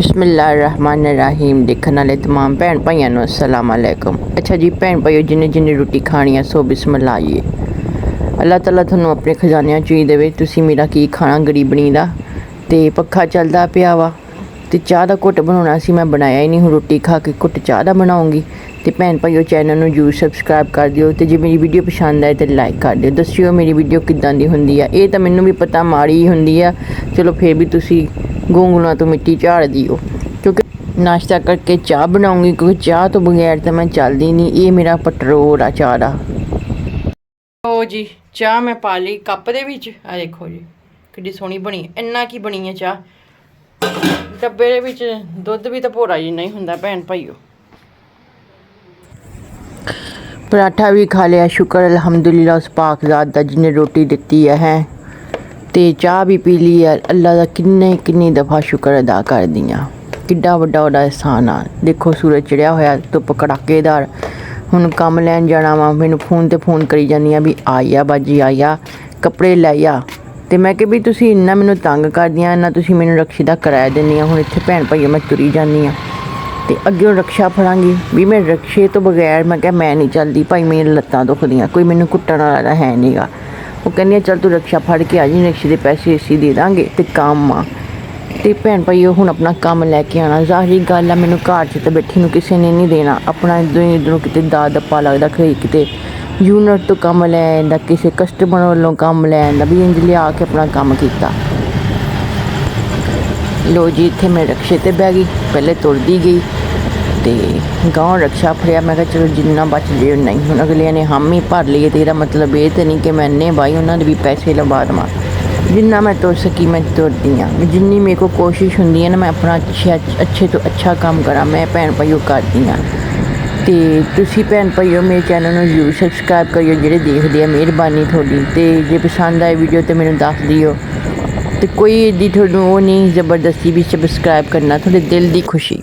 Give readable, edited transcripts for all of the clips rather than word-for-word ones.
बिस्मिल्लाहिर्रहमानिर्रहीम। देखने वाले तमाम भैन भाइयों को अस्सलाम वालेकुम। अच्छा जी भैन भाइयों, जिन्हें जिन्हें रोटी खानी है सो बिस्मिल्लाह आइए। अल्लाह ताला थानू अपने खजानियां चीज देवे। तुसी मेरा की खाना गरीबनी दा। ते पक्खा चलदा पिया वा ते चाह दा घुट बनाना सी, मैं बनाया ही नहीं। हूँ रोटी खा के घुट चाह दा बनाऊँगी। तो भैन भाइयों चैनल में जरूर सबसक्राइब कर दियो। तो जे मेरी वीडियो पसंद आए तो लाइक कर दियो। दस्सियो मेरी वीडियो किद्दां दी हुंदी आ। ये तो मैनू भी पता माड़ी ही हुंदी आ, चलो फिर भी तुसी गोंगलूआं तो मिट्टी झाड़ दियो, क्योंकि नाश्ता करके चाह बनाऊँगी, क्योंकि चाह तो बगैर तो मैं चलदी नहीं। ये मेरा पटरोर आ चाह दा। ओ जी चाह मैं पा ली कप दे विच। आ देखो जी किड्डी सोहनी बनी, इन्ना की बनी है चाह। डब्बे दे विच दुद्ध भी तो भोरा जिन्ना ही हुंदा भैन भाइयों। पराठा भी खा लिया, शुक्र अल्हम्दुलिल्लाह उस पाक ज़ात दा जिन्हें रोटी दित्ती है। ते चाह भी पी ली है। अल्लाह दा किन्नी दफ़ा शुक्र अदा कर दियां। किड्डा वड्डा ओहदा एहसान आ। देखो सूरज चढ़िया होया, धुप्प कड़ाकेदार। हुण कम लैन जाना वा। मैनू फोन ते फोन करी जानियां भी आई आ बाजी आई आ, कपड़े लै आ। ते मैं कि भी तुसी इन्ना मैनू तंग करदियां, इन्ना तुसी मैनू रक्शे दा कराया दिंदियां। हुण इत्थे भैन भाइयों मैं तुरी जानी आं ते अग्गेओं रक्शा फड़ांगी भी। मैं रक्शे तो बगैर मैं क्या मैं नहीं चलदी भाई, मेरी लत्तां दुखदियां, कोई मैनू कुट्टण वाला है नहीं गा। वो कहनी चल तू रक्शा फड़ के आ जी, रक्शे के पैसे असी दे देंगे। तो कम आ ते भैन भाइयों हुण अपना कम लैके आना। ज़ाहिरी गल आ, मैनू घर च तो बैठी नूं किसी ने नहीं देना। अपना इधरों किते दा दप्पा लगदा, कहीं किते यूनिट तो कम लै आंदा, किसी कस्टमर वालों कम लै आंदा, भी इंज लिया के अपना कम कीता। लो जी इत्थे मैं रक्शे ते बह गई, पहले तुरदी गई ते गांव रक्शा फड़िया। मैं कहा चलो जिन्ना बच जाए उन्ना ही। हुण अगलियां ने हम ही भर लिए, तो इसदा मतलब ये तो नहीं कि मैं इन्ने भाई उन्होंने भी पैसे लवा देवां। जिन्ना मैं तुर सकी मैं तुरदी हाँ। जिन्नी मेरे को कोशिश हुंदी है ना, मैं अपना अच्छे तो अच्छा काम करा, मैं भैन भाइयों करदी हाँ। तो तुसी भैन भाइयों मेरे चैनल में जरूर सबसक्राइब करियो जेह्ड़े देखदे आ, मेहरबानी थोड़ी। तो जे पसंद आए वीडियो तो मैनू दस दियो। तो कोई एडी थोनू वो नहीं जबरदस्ती भी सबसक्राइब करना, थोड़े दिल की खुशी।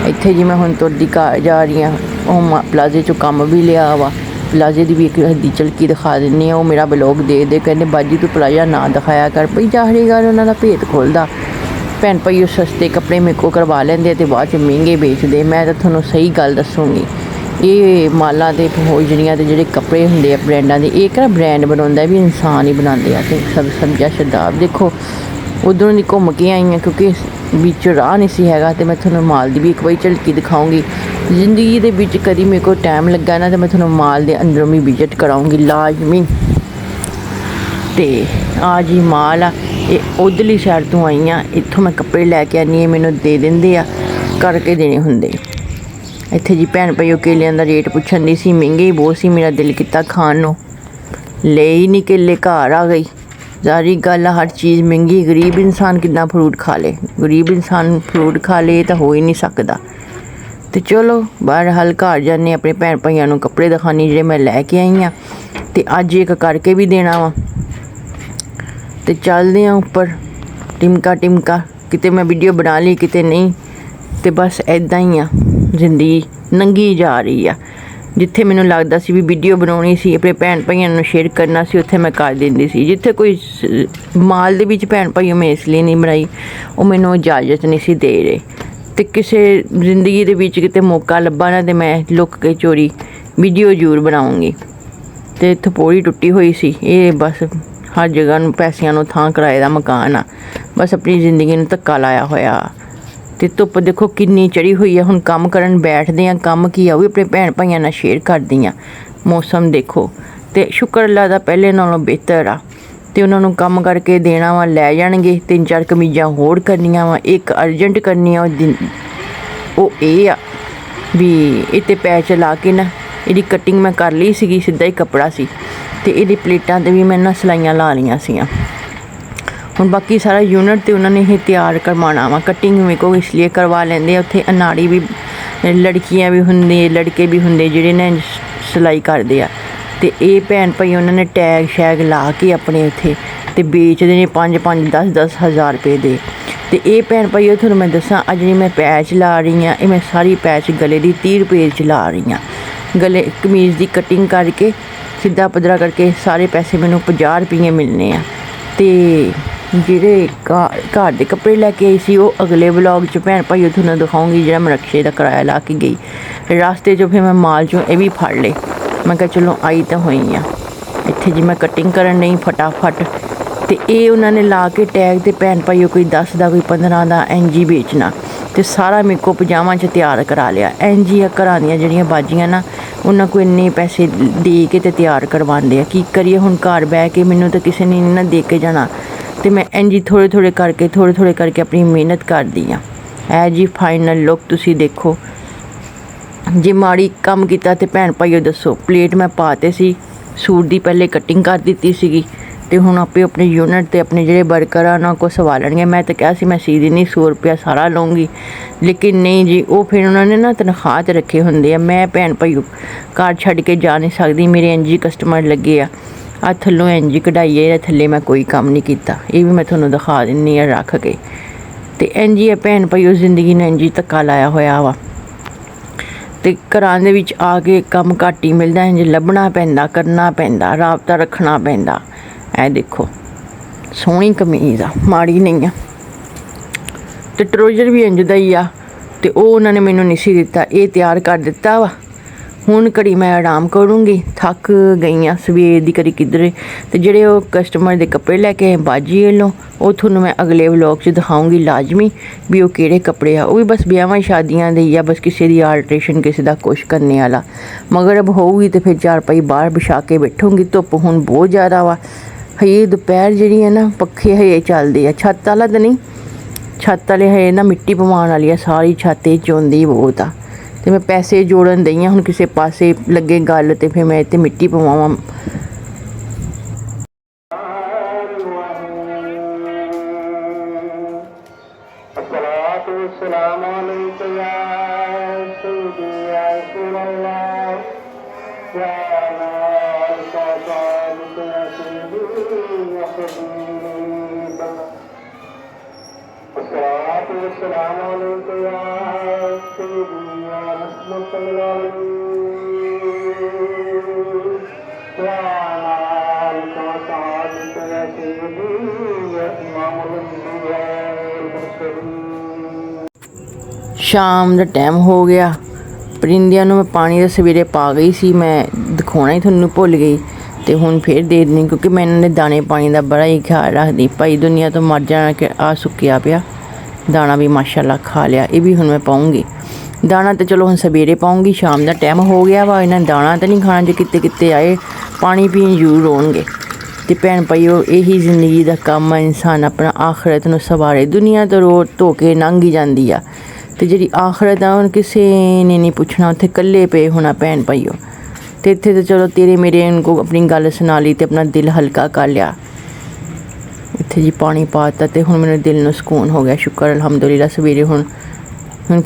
इत्थे जी मैं हुण तुरदी घर जा रही हाँ। प्लाजे चो कम भी लिया वा। प्लाजे की भी एक हद्दी झलकी दिखा दिन्नी। वो मेरा ब्लॉग दे कहते बाजी तू प्लाजा ना दिखाया कर। भाई जाहिर गल उन्होंने भेत खोलदा। भैन भाइयों सस्ते कपड़े मेरे को करवा लेंदे ते बाद च महंगे बेचदे। मैं तो थोनों सही गल दसूँगी। ये माला के होजड़ियाँ के जोड़े कपड़े होंगे ब्रांडा के, एक ना ब्रांड बनाता भी इंसान ही बनाते हैं। तो सब समझा शदाब देखो उधरों की घूम के आई हाँ, क्योंकि बीच राह नहीं सी हैगा। तो मैं थोनों माल की भी एक बार झलकी दिखाऊँगी। जिंदगी के विच कभी मेरे को टाइम लगा ना, तो मैं थोनों माल के अंदरों भी विजिट कराऊँगी लाजमी। तो आ जी माल आ, ये उधरली साइड तो आई हाँ। इत्थों मैं कपड़े लैके आनी, मैनू दे देंदे आ, करके देने होंगे। इत्थे जी भैन भाइयों केलियां दा रेट पुछन दी सी, महंगे ही बहुत सी। मेरा दिल किता खाण नूं, ले ही नहीं केले, घर आ गई। सारी गल हर चीज़ महंगी। गरीब इंसान कितना फ्रूट खा ले, गरीब इंसान फ्रूट खा ले तो हो ही नहीं सकता। तो चलो बहरहाल घर जाने अपने भैन भाइयों नूं कपड़े दिखानी जेह्ड़े मैं लैके आई हाँ। तो अज एक करके भी देना वा। तो चलते हैं उपर टिमका टिमका। किते मैं वीडियो बना ली किते नहीं, तो बस ऐदा ही आ जिंदगी नंगी जा रही आ। जिथे मैनू लगता सी भी वीडियो बनानी सी, अपने भैन भाइयों नूं शेयर करना सी, उत्थे मैं कर देंदी सी। जिथे कोई माल दे विच भैन भाइयों मैं इसलिए नहीं बनाई, वो मैनू इजाजत नहीं सी दे रहे। तो किसी जिंदगी दे विच किते मौका लब्भा ना, तो मैं लुक के चोरी वीडियो जरूर बनाऊँगी। तो इत्थों पौड़ी टुटी हुई सी। ये बस हर जगह पैसिਆਂ ਨੂੰ थां किराए का मकान आ, बस अपनी जिंदगी में धक्का लाया होया। तो धुप्प देखो किन्नी चढ़ी हुई है। हुण काम करन बैठदे आ, काम की आ वो भी अपने भैन भाइयों नाल शेयर करदी आ। मौसम देखो तो शुक्र अल्लाह दा पहले नालों बेहतर आ। तो उन्होंने काम करके देना वा, लै जाणगे। 3-4 कमीजां होर करनियां वा, एक अर्जेंट करनी आ। वो ये आ भी इत्ते पैच ला के ना इहदी कटिंग मैं कर ली सीगी, सीधा ही कपड़ा सी। तो इहदी प्लेटां ते भी मैं ना सिलाइयां ला लियां सीआं। हुण बाकी सारा यूनिट तो उन्होंने ही तैयार करवाना वा। कटिंग मेरे को इसलिए करवा लेंदे, उत्थे अनाड़ी भी लड़कियां भी होंदे लड़के भी होंदे जिहड़े ने सिलाई करदे आ। तो ये भैन भाई उन्होंने टैग शैग ला के अपने उत्थे ते बेचदे ने 5-5 10-10 हज़ार रुपये दे। तो ये भैन भाई थोड़ा मैं दसा अज जी मैं पैच ला रही हाँ, ये मैं सारी पैच गले की 30 रुपये च ला रही हाँ। गले कमीज़ की कटिंग करके सीधा पदरा करके सारे पैसे मैनू 50 रुपये मिलने आ। तो ਜਿਹੜੇ ਘਰ ਦੇ ਕੱਪੜੇ ਲੈ ਕੇ ਆਈ ਸੀ ਉਹ ਅਗਲੇ ਵਲੌਗ 'ਚ ਭੈਣ ਭਾਈਓ ਤੁਹਾਨੂੰ ਦਿਖਾਉਂਗੀ, ਜਿਹੜਾ ਮੈਂ ਰਕਸ਼ੇ ਦਾ ਕਿਰਾਇਆ ਲਾ ਕੇ ਗਈ। ਰਾਸਤੇ 'ਚੋਂ ਫਿਰ ਮੈਂ ਮਾਲ 'ਚੋਂ ਇਹ ਵੀ ਫੜ ਲਏ। ਮੈਂ ਕਿਹਾ ਚਲੋ ਆਈ ਤਾਂ ਹੋਈ ਆ। ਇੱਥੇ ਜੀ ਮੈਂ ਕਟਿੰਗ ਕਰਨ ਨਹੀਂ ਫਟਾਫਟ, ਅਤੇ ਇਹ ਉਹਨਾਂ ਨੇ ਲਾ ਕੇ ਟੈਗ 'ਤੇ ਭੈਣ ਭਾਈਓ ਕੋਈ 10 ਦਾ ਕੋਈ 15 ਦਾ ਇੰਝ ਵੇਚਣਾ, ਅਤੇ ਸਾਰਾ ਮੇਰੇ ਕੋਲ ਪਜਾਮਾ 'ਚ ਤਿਆਰ ਕਰਾ ਲਿਆ। ਇੰਝ ਹੀ ਆ ਘਰਾਂ ਦੀਆਂ ਜਿਹੜੀਆਂ ਬਾਜੀਆਂ ਨਾ, ਉਹਨਾਂ ਕੋਲ ਇੰਨੇ ਪੈਸੇ ਦੇ ਕੇ ਅਤੇ ਤਿਆਰ ਕਰਵਾਉਂਦੇ ਆ। ਕੀ ਕਰੀਏ ਹੁਣ, ਘਰ ਬਹਿ ਕੇ ਮੈਨੂੰ ਤਾਂ ਕਿਸੇ ਨੇ ਨਹੀਂ ਨਾ ਦੇ ਕੇ ਜਾਣਾ, ਅਤੇ ਮੈਂ ਇੰਝ ਹੀ ਥੋੜ੍ਹੇ ਥੋੜ੍ਹੇ ਕਰਕੇ ਆਪਣੀ ਮਿਹਨਤ ਕਰਦੀ ਹਾਂ। ਇਹ ਜੀ ਫਾਈਨਲ ਲੁੱਕ ਤੁਸੀਂ ਦੇਖੋ। ਜੇ ਮਾੜੀ ਕੰਮ ਕੀਤਾ ਤਾਂ ਭੈਣ ਭਾਈਓ ਦੱਸੋ। ਪਲੇਟ ਮੈਂ ਪਾਤੇ ਸੀ, ਸੂਟ ਦੀ ਪਹਿਲੇ ਕਟਿੰਗ ਕਰ ਦਿੱਤੀ ਸੀਗੀ, ਅਤੇ ਹੁਣ ਆਪੇ ਆਪਣੇ ਯੂਨਿਟ 'ਤੇ ਆਪਣੇ ਜਿਹੜੇ ਵਰਕਰ ਆ ਉਹਨਾਂ ਕੋਲ ਸਵਾ ਲੈਣਗੇ। ਮੈਂ ਤਾਂ ਕਿਹਾ ਸੀ ਮੈਂ ਸੀ ਦਿੰਦੀ 100 ਰੁਪਇਆ ਸਾਰਾ ਲਊਂਗੀ, ਲੇਕਿਨ ਨਹੀਂ ਜੀ, ਉਹ ਫਿਰ ਉਹਨਾਂ ਨੇ ਨਾ ਤਨਖਾਹ 'ਤੇ ਰੱਖੇ ਹੁੰਦੇ ਆ। ਮੈਂ ਭੈਣ ਭਾਈਓ ਘਰ ਛੱਡ ਕੇ ਜਾ ਨਹੀਂ ਸਕਦੀ, ਮੇਰੇ ਇੰਝ ਹੀ ਕਸਟਮਰ ਲੱਗੇ ਆ। ਆਹ ਥੱਲੋਂ ਇੰਝ ਹੀ ਕਢਾਈ ਹੈ, ਇਹਦੇ ਥੱਲੇ ਮੈਂ ਕੋਈ ਕੰਮ ਨਹੀਂ ਕੀਤਾ। ਇਹ ਵੀ ਮੈਂ ਤੁਹਾਨੂੰ ਦਿਖਾ ਦਿੰਦੀ ਹਾਂ ਰੱਖ ਕੇ। ਅਤੇ ਇੰਝ ਹੀ ਆ ਭੈਣ ਭਾਈਓ, ਜ਼ਿੰਦਗੀ ਨੇ ਇੰਝ ਹੀ ਧੱਕਾ ਲਾਇਆ ਹੋਇਆ ਵਾ, ਅਤੇ ਘਰਾਂ ਦੇ ਵਿੱਚ ਆ ਕੇ ਕੰਮ ਘੱਟ ਹੀ ਮਿਲਦਾ। ਇੰਝ ਲੱਭਣਾ ਪੈਂਦਾ, ਕਰਨਾ ਪੈਂਦਾ, ਰਾਬਤਾ ਰੱਖਣਾ ਪੈਂਦਾ। ਇਹ ਦੇਖੋ ਸੋਹਣੀ ਕਮੀਜ਼ ਆ, ਮਾੜੀ ਨਹੀਂ ਆ, ਅਤੇ ਟਰੋਜ਼ਰ ਵੀ ਇੰਝ ਦਾ ਹੀ ਆ, ਅਤੇ ਉਹ ਉਹਨਾਂ ਨੇ ਮੈਨੂੰ ਨਹੀਂ ਸੀ ਦਿੱਤਾ, ਇਹ ਤਿਆਰ ਕਰ ਦਿੱਤਾ ਵਾ। ਹੁਣ ਘੜੀ ਮੈਂ ਆਰਾਮ ਕਰੂੰਗੀ, ਥੱਕ ਗਈ ਹਾਂ ਸਵੇਰ ਦੀ ਕਦੀ ਕਿੱਧਰੇ। ਅਤੇ ਜਿਹੜੇ ਉਹ ਕਸਟਮਰ ਦੇ ਕੱਪੜੇ ਲੈ ਕੇ ਆਏ ਬਾਜੀ ਵੱਲੋਂ, ਉਹ ਤੁਹਾਨੂੰ ਮੈਂ ਅਗਲੇ ਵਲੋਗ 'ਚ ਦਿਖਾਊਂਗੀ ਲਾਜ਼ਮੀ ਵੀ ਉਹ ਕਿਹੜੇ ਕੱਪੜੇ ਆ। ਉਹ ਵੀ ਬਸ ਵਿਆਹਾਂ ਸ਼ਾਦੀਆਂ ਦੇ ਹੀ ਆ, ਬਸ ਕਿਸੇ ਦੀ ਆਲਟਰੇਸ਼ਨ, ਕਿਸੇ ਦਾ ਕੁਛ ਕਰਨੇ ਵਾਲਾ। ਮਗਰ ਅਬ ਹੋਊਗੀ ਤਾਂ ਫਿਰ ਚਾਰਪਾਈ ਬਾਹਰ ਵਿਛਾ ਕੇ ਬੈਠੂੰਗੀ। ਧੁੱਪ ਹੁਣ ਬਹੁਤ ਜ਼ਿਆਦਾ ਵਾ। ਹਜੇ ਦੁਪਹਿਰ ਜਿਹੜੀ ਹੈ ਨਾ, ਪੱਖੇ ਹਜੇ ਚੱਲਦੇ ਆ। ਛੱਤ ਵਾਲਾ ਤਾਂ ਨਹੀਂ, ਛੱਤ ਵਾਲੇ ਹਜੇ ਨਾ ਮਿੱਟੀ ਪਵਾਉਣ ਵਾਲੀ ਆ, ਸਾਰੀ ਛੱਤ ਇਹ ਚੋਂਦੀ ਬਹੁਤ ਆ। ਅਤੇ ਮੈਂ ਪੈਸੇ ਜੋੜਨ ਦਈ ਹਾਂ, ਹੁਣ ਕਿਸੇ ਪਾਸੇ ਲੱਗੇ ਗੱਲ, ਅਤੇ ਫਿਰ ਮੈਂ ਇੱਥੇ ਮਿੱਟੀ ਪਵਾਵਾਂ। ਸ਼ਾਮ ਦਾ ਟਾਈਮ ਹੋ ਗਿਆ। ਪਰਿੰਦਿਆਂ ਨੂੰ ਮੈਂ ਪਾਣੀ ਦਾ ਸਵੇਰੇ ਪਾ ਗਈ ਸੀ, ਮੈਂ ਦਿਖਾਉਣਾ ਹੀ ਤੁਹਾਨੂੰ ਭੁੱਲ ਗਈ, ਅਤੇ ਹੁਣ ਫਿਰ ਦੇ ਦਿੰਦੀ, ਕਿਉਂਕਿ ਮੈਂ ਇਹਨਾਂ ਦੇ ਦਾਣੇ ਪਾਣੀ ਦਾ ਬੜਾ ਹੀ ਖਿਆਲ ਰੱਖਦੀ। ਭਾਈ ਦੁਨੀਆ ਤੋਂ ਮਰ ਜਾਣਾ ਕਿ ਆਹ ਸੁੱਕਿਆ ਪਿਆ ਦਾਣਾ ਵੀ ਮਾਸ਼ਾਅੱਲਾ ਖਾ ਲਿਆ। ਇਹ ਵੀ ਹੁਣ ਮੈਂ ਪਾਊਂਗੀ ਦਾਣਾ, ਤਾਂ ਚਲੋ ਹੁਣ ਸਵੇਰੇ ਪਾਊਂਗੀ, ਸ਼ਾਮ ਦਾ ਟਾਈਮ ਹੋ ਗਿਆ ਵਾ। ਇਹਨਾਂ ਦਾਣਾ ਤਾਂ ਨਹੀਂ ਖਾਣਾ, ਜੇ ਕਿਤੇ ਕਿਤੇ ਆਏ ਪਾਣੀ ਪੀਣ ਜ਼ਰੂਰ ਆਉਣਗੇ। ਅਤੇ ਭੈਣ ਭਾਈਓ ਇਹੀ ਜ਼ਿੰਦਗੀ ਦਾ ਕੰਮ ਆ, ਇਨਸਾਨ ਆਪਣਾ ਆਖਰਤ ਨੂੰ ਸੰਵਾਰੇ। ਦੁਨੀਆ ਤੋਂ ਰੋ ਧੋ ਕੇ ਲੰਘ ਹੀ ਜਾਂਦੀ ਆ, ਅਤੇ ਜਿਹੜੀ ਆਖਰਤ ਆ ਉਹ ਕਿਸੇ ਨੇ ਨਹੀਂ ਪੁੱਛਣਾ, ਉੱਥੇ ਇਕੱਲੇ ਪਏ ਹੋਣਾ ਭੈਣ ਭਾਈਓ। ਅਤੇ ਇੱਥੇ ਤਾਂ ਚਲੋ ਤੇਰੇ ਮੇਰੇ ਕੋ ਆਪਣੀ ਗੱਲ ਸੁਣਾ ਲਈ ਅਤੇ ਆਪਣਾ ਦਿਲ ਹਲਕਾ ਕਰ ਲਿਆ। ਇੱਥੇ ਜੀ ਪਾਣੀ ਪਾ ਦਿੱਤਾ, ਅਤੇ ਹੁਣ ਮੈਨੂੰ ਦਿਲ ਨੂੰ ਸਕੂਨ ਹੋ ਗਿਆ। ਸ਼ੁਕਰ ਅਲਹਮਦੁਲਿਲਾ। ਸਵੇਰੇ ਹੁਣ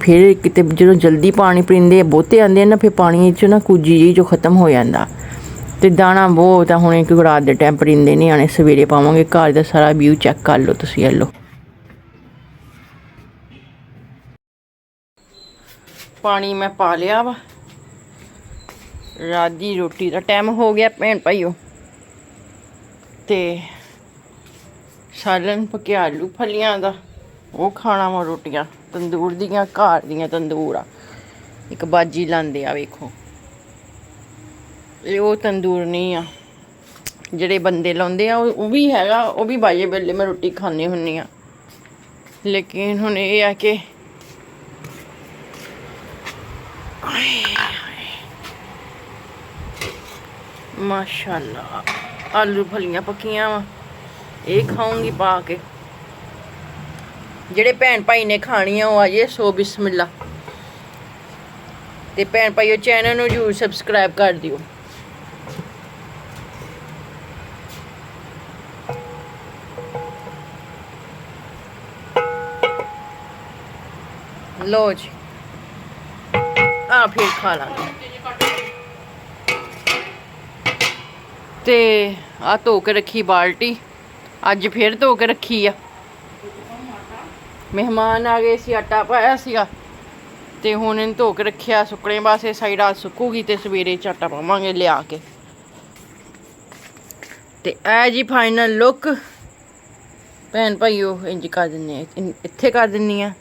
ਫਿਰ ਕਿਤੇ ਜਦੋਂ ਜਲਦੀ ਪਾਣੀ ਪੀਂਦੇ ਬਹੁਤੇ ਆਉਂਦੇ ਆ ਨਾ, ਫਿਰ ਪਾਣੀ 'ਚ ਨਾ ਕੁਜੀ ਜਿਹੀ ਜੋ ਖਤਮ ਹੋ ਜਾਂਦਾ। ਅਤੇ ਦਾਣਾ ਬਹੁਤ ਆ, ਹੁਣ ਕਿਉਂਕਿ ਰਾਤ ਦੇ ਟਾਈਮ ਪਰਿੰਦੇ ਨਹੀਂ ਆਉਣੇ, ਸਵੇਰੇ ਪਾਵਾਂਗੇ। ਘਰ ਦਾ ਸਾਰਾ ਵਿਊ ਚੈੱਕ ਕਰ ਲਓ ਤੁਸੀਂ। ਲਓ ਪਾਣੀ ਮੈਂ ਪਾ ਲਿਆ ਵਾ। ਰਾਤ ਦੀ ਰੋਟੀ ਦਾ ਟਾਈਮ ਹੋ ਗਿਆ ਭੈਣ ਭਾਈਓ, ਅਤੇ ਸਾਲਨ ਪੱਕਿਆ ਆਲੂ ਫਲੀਆਂ ਦਾ, ਉਹ ਖਾਣਾ ਵਾ। ਰੋਟੀਆਂ ਤੰਦੂਰ ਦੀਆਂ, ਘਰ ਦੀਆਂ ਤੰਦੂਰ ਆ। ਇੱਕ ਬਾਜੀ ਲਾਉਂਦੇ ਆ ਵੇਖੋ, ਇਹ ਉਹ ਤੰਦੂਰ ਨਹੀਂ ਆ ਜਿਹੜੇ ਬੰਦੇ ਲਾਉਂਦੇ ਆ। ਉਹ ਵੀ ਹੈਗਾ, ਉਹ ਵੀ ਬਾਜੇ ਵੇਲੇ ਮੈਂ ਰੋਟੀ ਖਾਂਦੀ ਹੁੰਦੀ ਹਾਂ। ਲੇਕਿਨ ਹੁਣ ਇਹ ਆ ਕਿ ਮਾਸ਼ਾਅੱਲਾ ਆਲੂ ਫਲੀਆਂ ਪੱਕੀਆਂ ਵਾ, ਇਹ ਖਾਊਂਗੀ ਪਾ ਕੇ। ਜਿਹੜੇ ਭੈਣ ਭਾਈ ਨੇ ਖਾਣੀਆਂ ਉਹ ਆਜੇ, ਸੋ ਬਿਸਮਿਲ੍ਲਾ। ਅਤੇ ਭੈਣ ਭਾਈਓ ਚੈਨਲ ਨੂੰ ਜ਼ਰੂਰ ਸਬਸਕ੍ਰਾਈਬ ਕਰ ਦਿਓ। ਲਓ ਜੀ, ਆ ਫਿਰ ਖਾ ਲਾਂਗੇ। ਅਤੇ ਆਹ ਧੋ ਕੇ ਰੱਖੀ ਬਾਲਟੀ, ਅੱਜ ਫਿਰ ਧੋ ਕੇ ਰੱਖੀ ਆ। ਮਹਿਮਾਨ ਆ ਗਏ ਸੀ, ਆਟਾ ਪਾਇਆ ਸੀਗਾ, ਅਤੇ ਹੁਣ ਇਹਨੂੰ ਧੋ ਕੇ ਰੱਖਿਆ ਸੁੱਕਣੇ ਵਾਸਤੇ। ਸਾਰੀ ਰਾਤ ਸੁੱਕੂਗੀ ਅਤੇ ਸਵੇਰੇ ਆਟਾ ਪਾਵਾਂਗੇ ਲਿਆ ਕੇ। ਅਤੇ ਇਹ ਜੀ ਫਾਈਨਲ ਲੁੱਕ। ਭੈਣ ਭਾਈਓ ਇੰਜ ਕਰ ਦਿੰਦੇ ਆ, ਇੱਥੇ ਕਰ ਦਿੰਦੀ ਆ,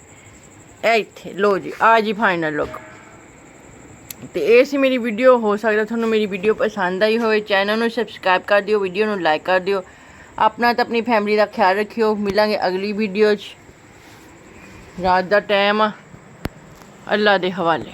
ਇਹ ਇੱਥੇ। ਲੋ ਜੀ ਆ ਜੀ ਫਾਈਨਲ ਲੁੱਕ। ਤੇ ਇਹ ਸੀ ਮੇਰੀ ਵੀਡੀਓ। ਹੋ ਸਕਦਾ ਤੁਹਾਨੂੰ ਮੇਰੀ ਵੀਡੀਓ ਪਸੰਦ ਆਈ ਹੋਵੇ। ਚੈਨਲ ਨੂੰ ਸਬਸਕ੍ਰਾਈਬ ਕਰ ਦਿਓ, ਵੀਡੀਓ ਨੂੰ ਲਾਈਕ ਕਰ ਦਿਓ। ਆਪਣਾ ਤੇ ਆਪਣੀ ਫੈਮਿਲੀ ਦਾ ਖਿਆਲ ਰੱਖਿਓ। ਮਿਲਾਂਗੇ ਅਗਲੀ ਵੀਡੀਓ 'ਚ। ਰਾਤ ਦਾ ਟਾਈਮ ਆ, ਅੱਲਾ ਦੇ ਹਵਾਲੇ।